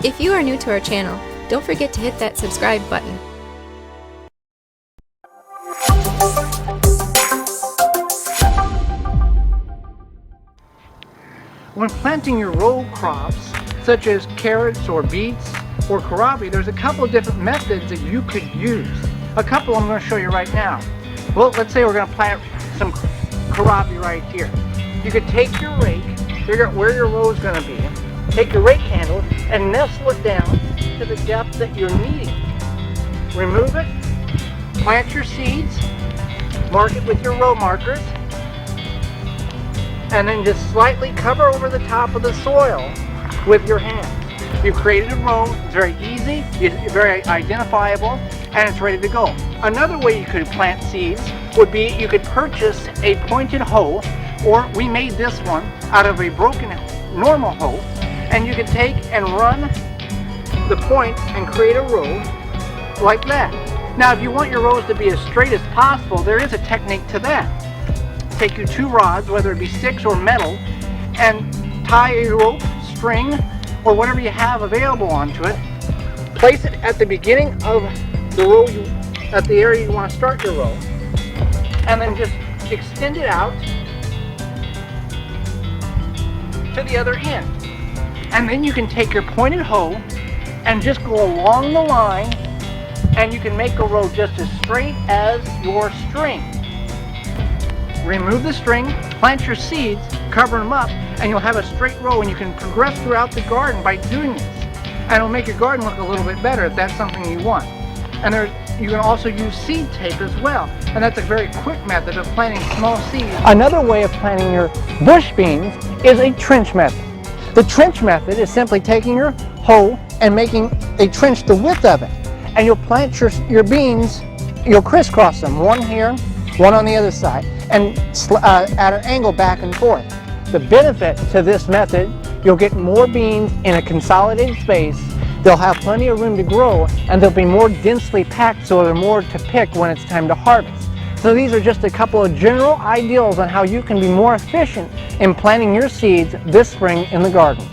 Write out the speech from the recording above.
If you are new to our channel, don't forget to hit that subscribe button. When planting your row crops, such as carrots or beets or kohlrabi, there's a couple of different methods that you could use. A couple I'm going to show you right now. Well, let's say we're going to plant some kohlrabi right here. You could take your rake, figure out where your row is going to be, take your rake handle and nestle it down to the depth that you're needing. Remove it, plant your seeds, mark it with your row markers, and then just slightly cover over the top of the soil with your hands. You've created a row. It's very easy, it's very identifiable, and it's ready to go. Another way you could plant seeds would be you could purchase a pointed hoe, or we made this one out of a broken normal hoe, and you could take and run the point and create a row like that. Now if you want your rows to be as straight as possible, there is a technique to that. Take your two rods, whether it be sticks or metal, and tie a rope, string, or whatever you have available onto it. Place it at the beginning of the row, at the area you want to start your row, and then just extend it out to the other end. And then you can take your pointed hoe and just go along the line, and you can make a row just as straight as your string. Remove the string, plant your seeds, cover them up, and you'll have a straight row, and you can progress throughout the garden by doing this. And it'll make your garden look a little bit better if that's something you want. And you can also use seed tape as well, and that's a very quick method of planting small seeds. Another way of planting your bush beans is a trench method. The trench method is simply taking your hoe and making a trench the width of it. And you'll plant your beans, you'll crisscross them, one here, one on the other side, and at an angle back and forth. The benefit to this method, you'll get more beans in a consolidated space, they'll have plenty of room to grow, and they'll be more densely packed, so they're more to pick when it's time to harvest. So these are just a couple of general ideals on how you can be more efficient in planting your seeds this spring in the garden.